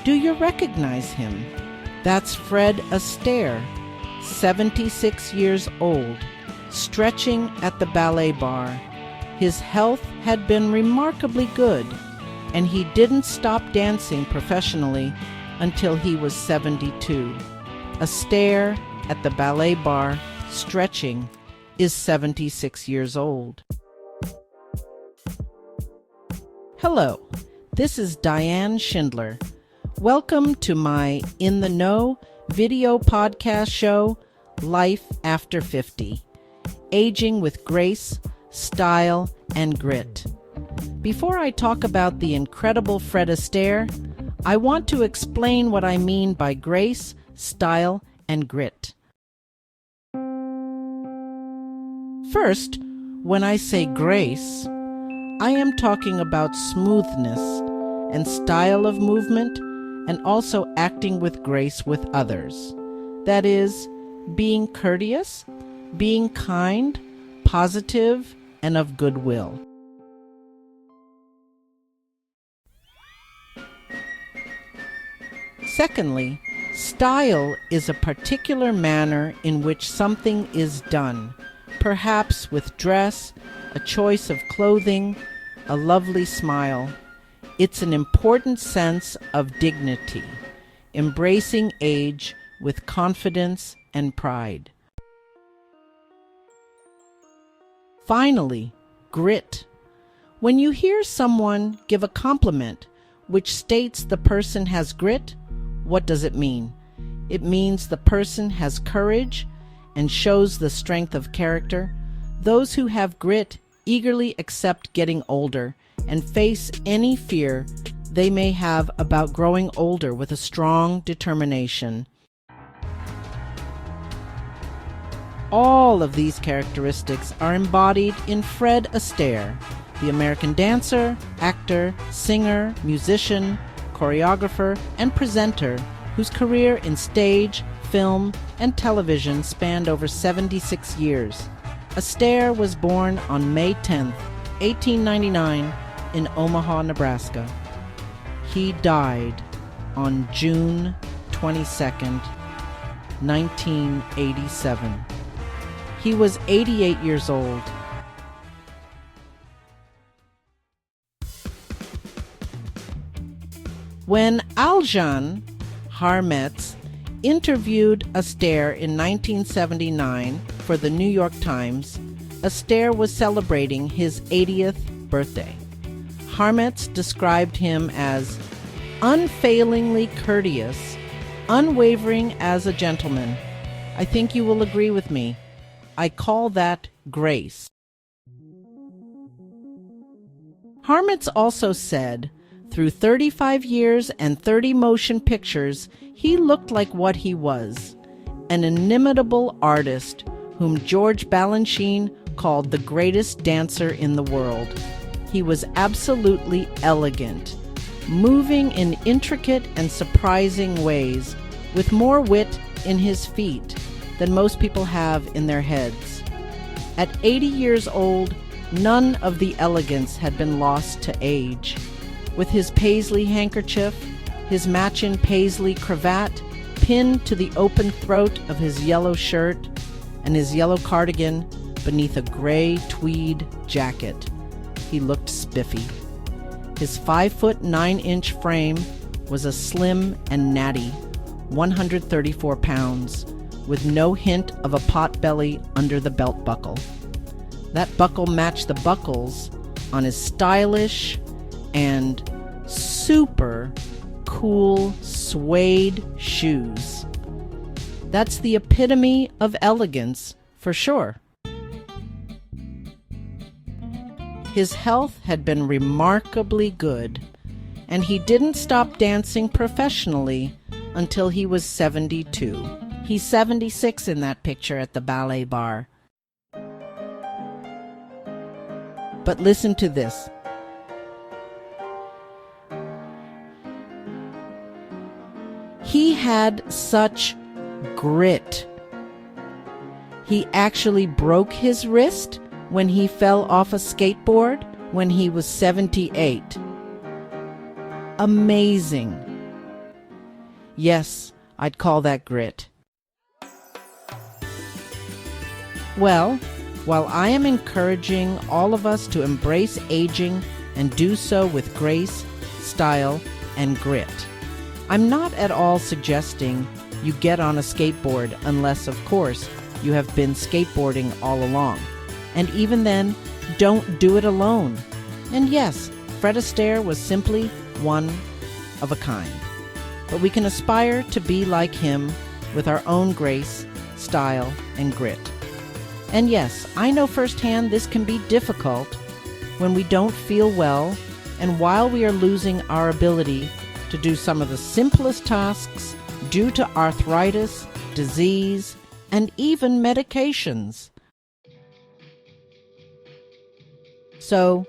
Do you recognize him? That's Fred Astaire, 76 years old, stretching at the ballet bar. His health had been remarkably good, and he didn't stop dancing professionally until he was 72. Astaire at the ballet bar, stretching, is 76 years old. Hello, this is Diann Schindler. Welcome to my In the Know video podcast show, Life After 50, Aging with Grace, Style, and Grit. Before I talk about the incredible Fred Astaire, I want to explain what I mean by grace, style, and grit. First, when I say grace, I am talking about smoothness and style of movement, and also acting with grace with others. That is, being courteous, being kind, positive, and of goodwill. Secondly, style is a particular manner in which something is done, perhaps with dress, a choice of clothing, a lovely smile. It's an important sense of dignity, embracing age with confidence and pride. Finally, grit. When you hear someone give a compliment which states the person has grit, what does it mean? It means the person has courage and shows the strength of character. Those who have grit eagerly accept getting older and face any fear they may have about growing older with a strong determination. All of these characteristics are embodied in Fred Astaire, the American dancer, actor, singer, musician, choreographer, and presenter whose career in stage, film, and television spanned over 76 years. Astaire was born on May 10, 1899, in Omaha, Nebraska. He died on June 22nd, 1987. He was 88 years old. When Aljan Harmetz interviewed Astaire in 1979 for the New York Times, Astaire was celebrating his 80th birthday. Harmetz described him as unfailingly courteous, unwavering as a gentleman. I think you will agree with me. I call that grace. Harmetz also said, through 35 years and 30 motion pictures, he looked like what he was, an inimitable artist whom George Balanchine called the greatest dancer in the world. He was absolutely elegant, moving in intricate and surprising ways, with more wit in his feet than most people have in their heads. At 80 years old, none of the elegance had been lost to age. With his paisley handkerchief, his matching paisley cravat pinned to the open throat of his yellow shirt, and his yellow cardigan beneath a gray tweed jacket, he looked spiffy. His 5'9" frame was a slim and natty 134 pounds, with no hint of a potbelly under the belt buckle. That buckle matched the buckles on his stylish and super cool suede shoes. That's the epitome of elegance, for sure. His health had been remarkably good, and he didn't stop dancing professionally until he was 72. He's 76 in that picture at the ballet bar. But listen to this. He had such grit. He actually broke his wrist when he fell off a skateboard when he was 78. Amazing. Yes, I'd call that grit. Well, while I am encouraging all of us to embrace aging and do so with grace, style, and grit, I'm not at all suggesting you get on a skateboard unless, of course, you have been skateboarding all along. And even then, don't do it alone. And yes, Fred Astaire was simply one of a kind. But we can aspire to be like him with our own grace, style, and grit. And yes, I know firsthand this can be difficult when we don't feel well and while we are losing our ability to do some of the simplest tasks due to arthritis, disease, and even medications. So,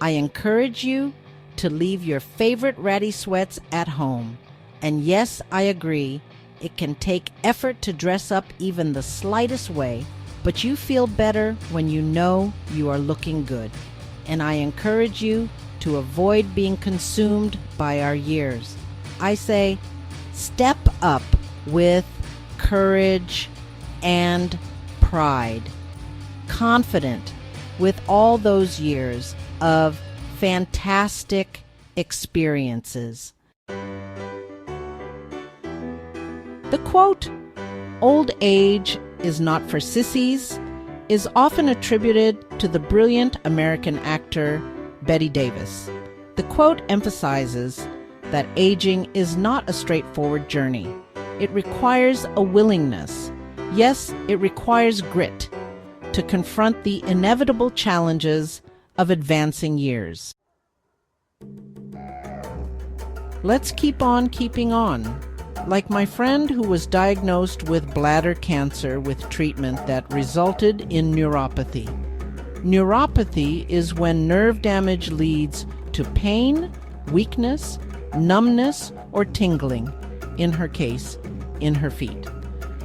I encourage you to leave your favorite ratty sweats at home. And yes, I agree, it can take effort to dress up even the slightest way, but you feel better when you know you are looking good. And I encourage you to avoid being consumed by our years. I say, step up with courage and pride, confident with all those years of fantastic experiences. The quote, "Old age is not for sissies," is often attributed to the brilliant American actor Bette Davis. The quote emphasizes that aging is not a straightforward journey. It requires a willingness. Yes, it requires grit to confront the inevitable challenges of advancing years. Let's keep on keeping on. Like my friend who was diagnosed with bladder cancer with treatment that resulted in neuropathy. Neuropathy is when nerve damage leads to pain, weakness, numbness, or tingling, in her case, in her feet.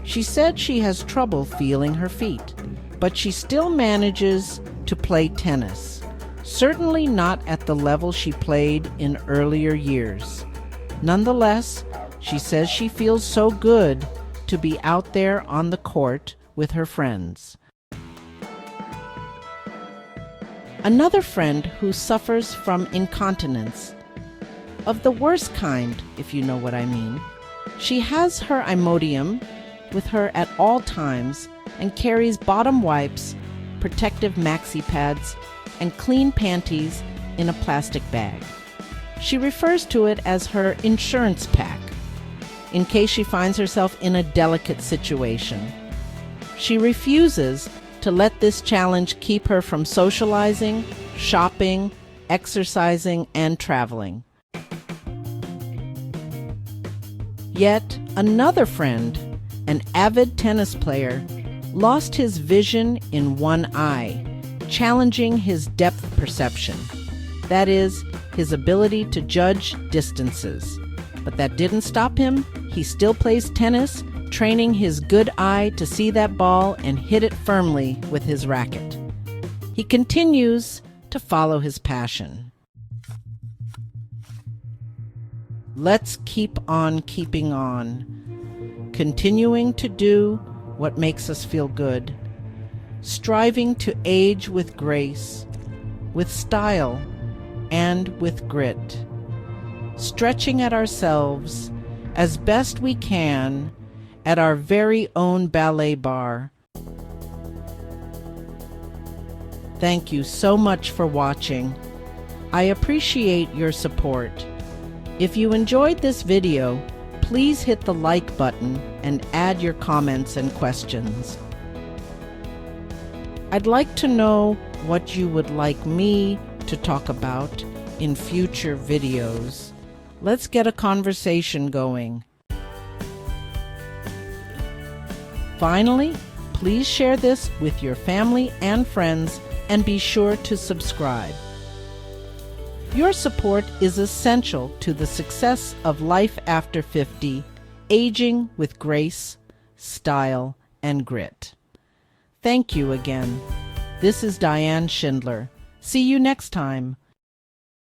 She said she has trouble feeling her feet, but she still manages to play tennis. Certainly not at the level she played in earlier years. Nonetheless, she says she feels so good to be out there on the court with her friends. Another friend who suffers from incontinence, of the worst kind, if you know what I mean. She has her Imodium with her at all times and carries bottom wipes, protective maxi pads, and clean panties in a plastic bag. She refers to it as her insurance pack, in case she finds herself in a delicate situation. She refuses to let this challenge keep her from socializing, shopping, exercising, and traveling. Yet another friend, an avid tennis player, lost his vision in one eye, challenging his depth perception. That is, his ability to judge distances. But that didn't stop him. He still plays tennis, training his good eye to see that ball and hit it firmly with his racket. He continues to follow his passion. Let's keep on keeping on, continuing to do what makes us feel good, striving to age with grace, with style, and with grit, stretching at ourselves as best we can at our very own ballet bar. Thank you so much for watching. I appreciate your support. If you enjoyed this video, please hit the like button and add your comments and questions. I'd like to know what you would like me to talk about in future videos. Let's get a conversation going. Finally, please share this with your family and friends and be sure to subscribe. Your support is essential to the success of Life After 50, aging with grace, style, and grit. Thank you again. This is Diann Schindler. See you next time